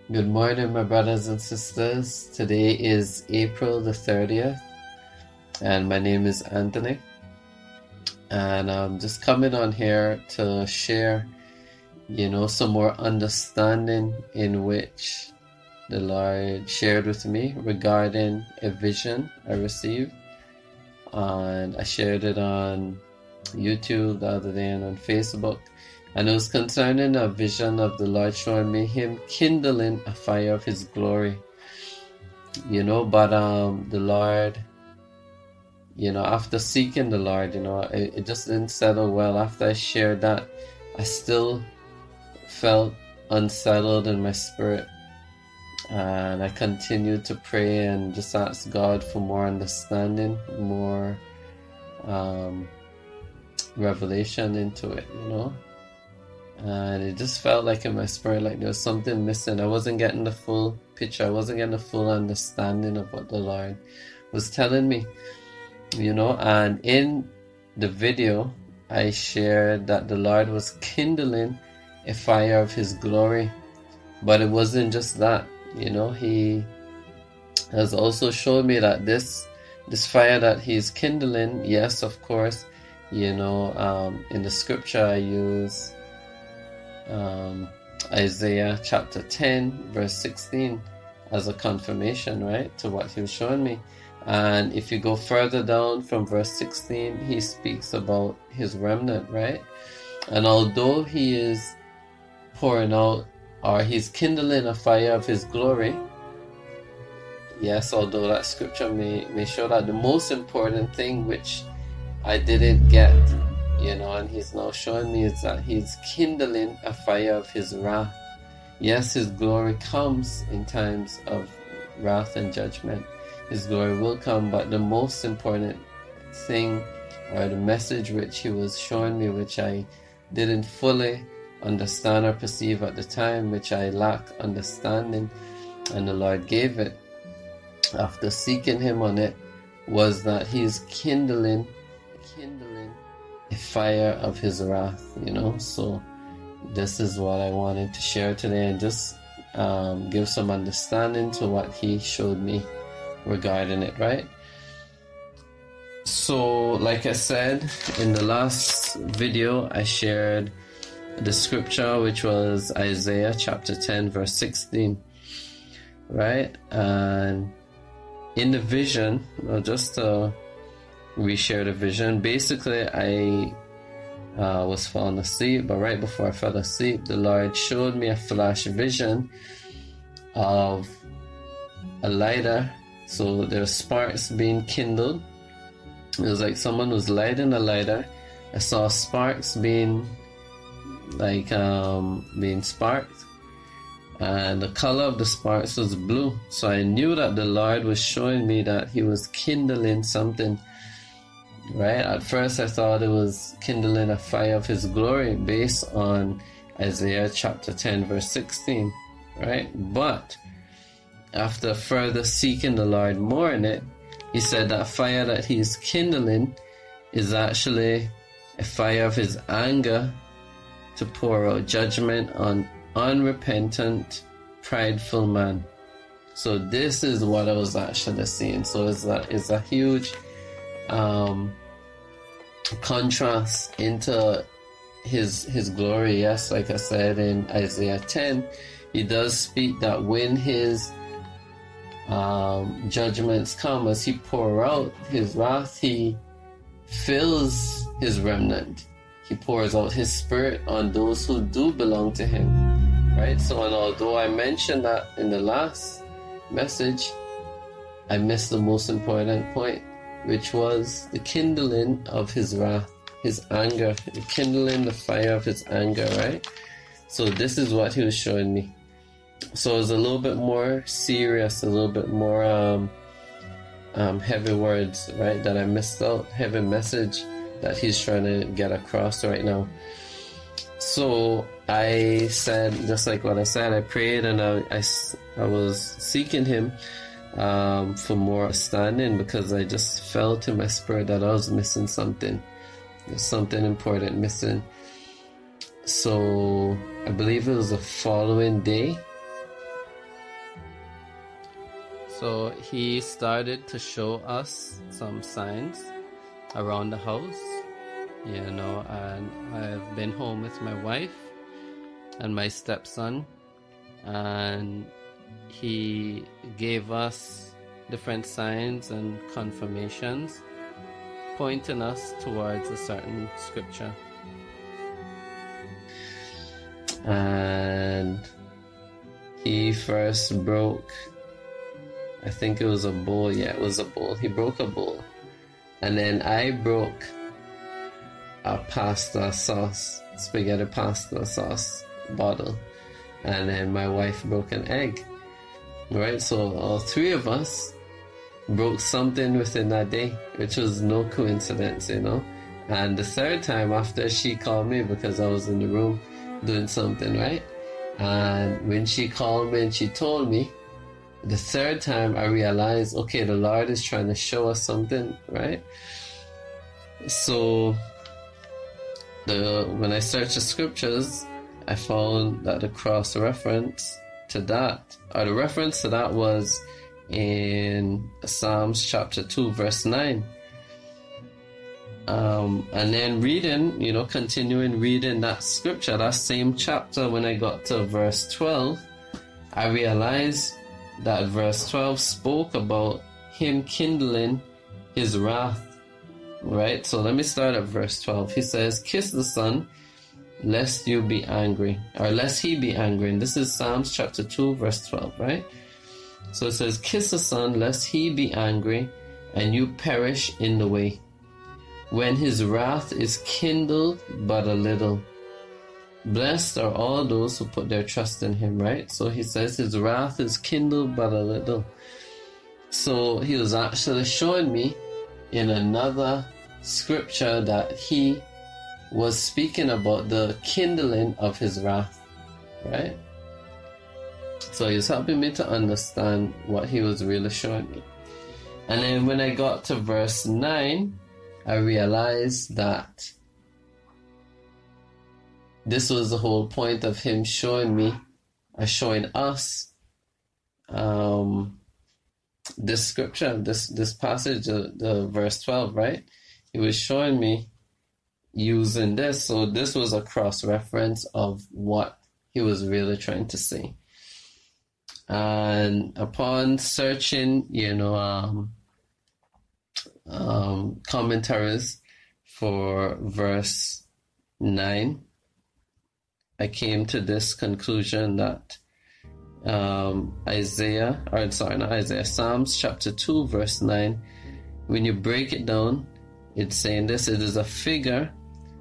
Good morning, my brothers and sisters. Today is April the 30th, and my name is Anthony. And I'm just coming on here to share, some more understanding in which the Lord shared with me regarding a vision I received. And I shared it on YouTube the other day and on Facebook. And it was concerning a vision of the Lord showing me Him kindling a fire of His glory. But the Lord, after seeking the Lord, it just didn't settle well. After I shared that, I still felt unsettled in my spirit. And I continued to pray and just ask God for more understanding, more revelation into it, And it just felt like in my spirit, like there was something missing. I wasn't getting the full picture. I wasn't getting the full understanding of what the Lord was telling me, And in the video, I shared that the Lord was kindling a fire of His glory. But it wasn't just that, He has also showed me that this fire that He's kindling, yes, of course, in the scripture I use Isaiah chapter 10 verse 16 as a confirmation, right, to what He was showing me. And if you go further down from verse 16, He speaks about His remnant, right? And although He is pouring out, or He's kindling a fire of His glory, yes, although that scripture may show that, the most important thing which I didn't get, and He's now showing me, is that He's kindling a fire of His wrath. Yes, His glory comes in times of wrath and judgment. His glory will come, but the most important thing, or the message which He was showing me, which I didn't fully understand or perceive at the time, which I lacked understanding, and the Lord gave it after seeking Him on it, was that He's kindling a fire of His wrath, So this is what I wanted to share today, and just give some understanding to what He showed me regarding it, right? So like I said in the last video, I shared the scripture which was Isaiah chapter 10 verse 16, right? And in the vision, just to reshare the vision, basically I was falling asleep, but right before I fell asleep, the Lord showed me a flash vision of a lighter. So there's sparks being kindled. It was like someone was lighting a lighter. I saw sparks being sparked, and the color of the sparks was blue. So I knew that the Lord was showing me that He was kindling something, right? At first I thought it was kindling a fire of His glory based on Isaiah chapter 10 verse 16, right? But after further seeking the Lord more in it, He said that fire that He's kindling is actually a fire of His anger to pour out judgment on unrepentant, prideful man. So this is what I was actually seeing. So it's a huge contrast into his glory. Yes, like I said in Isaiah 10, He does speak that when His judgments come, as He pour out His wrath, He fills His remnant. He pours out His Spirit on those who do belong to Him, right? So, and although I mentioned that in the last message, I missed the most important point, which was the kindling of His wrath, His anger, the kindling the fire of His anger, right? So this is what He was showing me. So it's a little bit more serious, a little bit more heavy words, right, that I missed out, heavy message that He's trying to get across right now. So I said, just like what I said, I prayed, and I was seeking Him for more understanding, because I just felt in my spirit that I was missing something. There's something important missing. So I believe it was the following day So he started to show us some signs around the house, and I've been home with my wife and my stepson, and he gave us different signs and confirmations pointing us towards a certain scripture. And he first broke, I think it was a bowl. Yeah, it was a bowl. He broke a bowl. And then I broke a spaghetti pasta sauce bottle. And then my wife broke an egg. Right? So all three of us broke something within that day, which was no coincidence, And the third time after, she called me because I was in the room doing something, right? And when she called me and she told me, the third time I realized, okay, the Lord is trying to show us something, right? So when I searched the scriptures, I found that the cross-reference to that, or the reference to that, was in Psalms chapter 2, verse 9. And then continuing reading that scripture, that same chapter, when I got to verse 12, I realized that verse 12 spoke about him kindling his wrath, right? So let me start at verse 12. He says, "Kiss the Son, lest you be angry," or lest he be angry. And this is Psalms chapter 2, verse 12, right? So it says, "Kiss the Son, lest he be angry, and you perish in the way, when his wrath is kindled but a little. Blessed are all those who put their trust in him," right? So he says his wrath is kindled but a little. So he was actually showing me in another scripture that he was speaking about the kindling of his wrath, right? So he was helping me to understand what he was really showing me. And then when I got to verse 9, I realized that this was the whole point of him showing me, showing us this scripture, this passage, the verse 12, right? He was showing me using this. So this was a cross-reference of what he was really trying to say. And upon searching, commentaries for verse 9, I came to this conclusion that Psalms chapter 2, verse 9, when you break it down, it's saying this: "It is a figure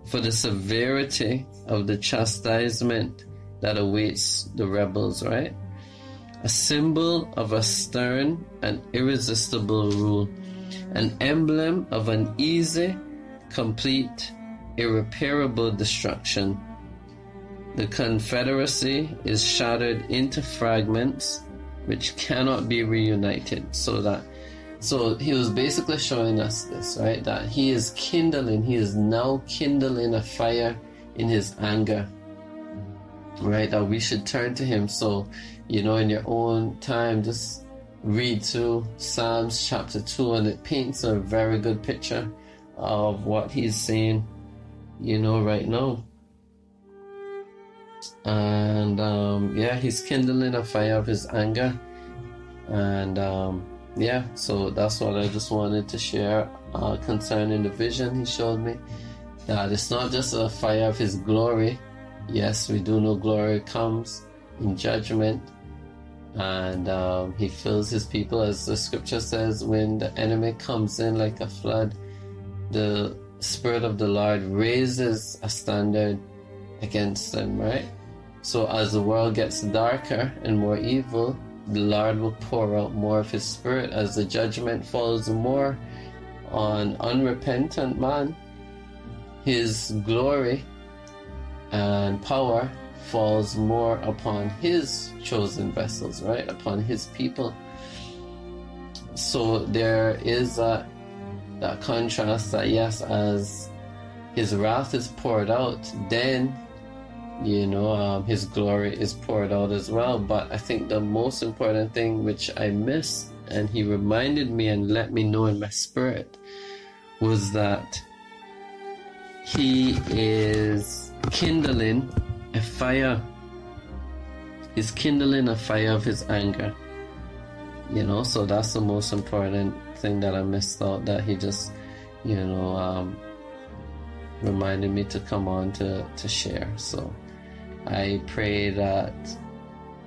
for the severity of the chastisement that awaits the rebels," right? A symbol of a stern and irresistible rule, an emblem of an easy, complete, irreparable destruction. The confederacy is shattered into fragments which cannot be reunited. So he was basically showing us this, right? That he is now kindling a fire in his anger, right? That we should turn to him. So, in your own time, just read through Psalms chapter 2, and it paints a very good picture of what he's saying, right now. And he's kindling a fire of his anger. And so that's what I just wanted to share concerning the vision he showed me, that it's not just a fire of his glory. Yes, we do know glory comes in judgment, and he fills his people, as the scripture says, when the enemy comes in like a flood, the Spirit of the Lord raises a standard against them, right? So as the world gets darker and more evil, the Lord will pour out more of his Spirit. As the judgment falls more on unrepentant man, his glory and power falls more upon his chosen vessels, right? Upon his people. So there is that contrast that, yes, as his wrath is poured out, then his glory is poured out as well. But I think the most important thing, which I missed and he reminded me and let me know in my spirit was that he is kindling a fire. He's kindling a fire of his anger. You know, so that's the most important thing that I missed out, that he just, reminded me to come on to share. So I pray that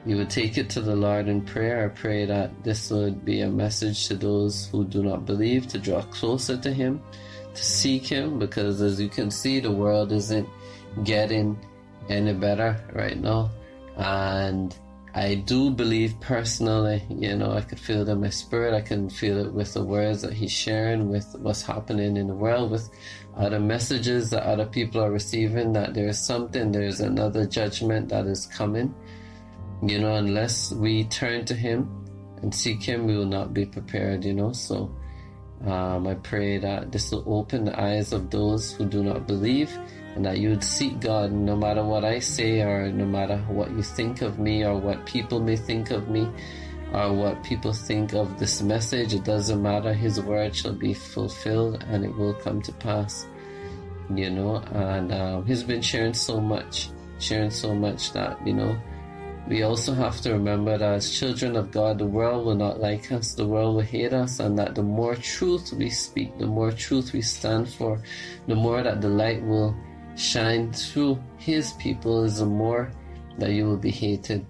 you would take it to the Lord in prayer. I pray that this would be a message to those who do not believe, to draw closer to him, to seek him, because as you can see, the world isn't getting any better right now. And I do believe personally, I could feel it in my spirit. I can feel it with the words that he's sharing, with what's happening in the world, with other messages that other people are receiving, that there's another judgment that is coming. Unless we turn to him and seek him, we will not be prepared, So I pray that this will open the eyes of those who do not believe, and that you would seek God no matter what I say, or no matter what you think of me, or what people may think of me, or what people think of this message. It doesn't matter. His word shall be fulfilled, and it will come to pass. And he's been sharing so much that, we also have to remember that as children of God, the world will not like us, the world will hate us, and that the more truth we speak, the more truth we stand for, the more that the light will shine through his people, is the more that you will be hated.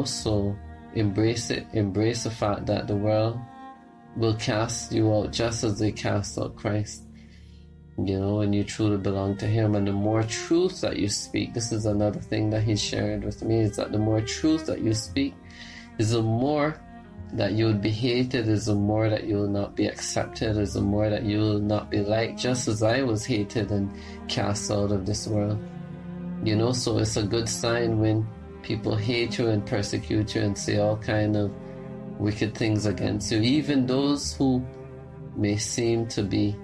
So embrace it. Embrace the fact that the world will cast you out just as they cast out Christ. And you truly belong to him. And the more truth that you speak, this is another thing that he shared with me, is that the more truth that you speak is the more that you will be hated, is the more that you will not be accepted, is the more that you will not be liked, just as I was hated and cast out of this world. So it's a good sign when people hate you and persecute you and say all kind of wicked things against you, even those who may seem to be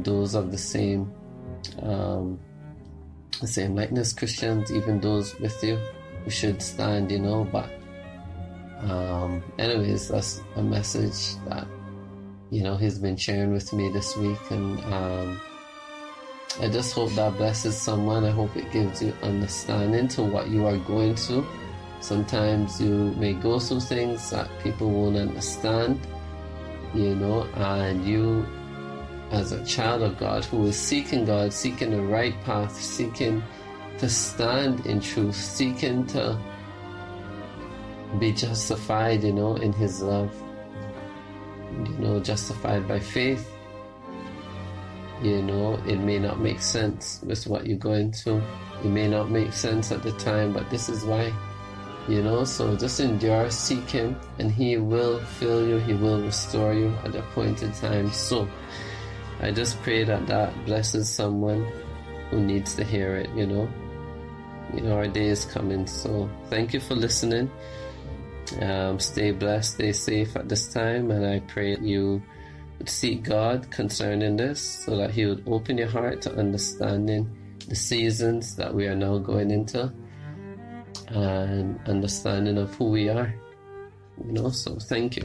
those of the same likeness, Christians, even those with you, we should stand, but anyways, that's a message that he's been sharing with me this week, and I just hope that blesses someone. I hope it gives you understanding to what you are going through. Sometimes you may go through things that people won't understand, and you, as a child of God who is seeking God, seeking the right path, seeking to stand in truth, seeking to be justified, in his love, justified by faith. It may not make sense with what you're going through. It may not make sense at the time, but this is why, so just endure, seek him, and he will fill you, he will restore you at the appointed time. So I just pray that blesses someone who needs to hear it, our day is coming. So thank you for listening. Stay blessed, stay safe at this time, and I pray you would seek God concerning this, so that he would open your heart to understanding the seasons that we are now going into, and understanding of who we are, so thank you.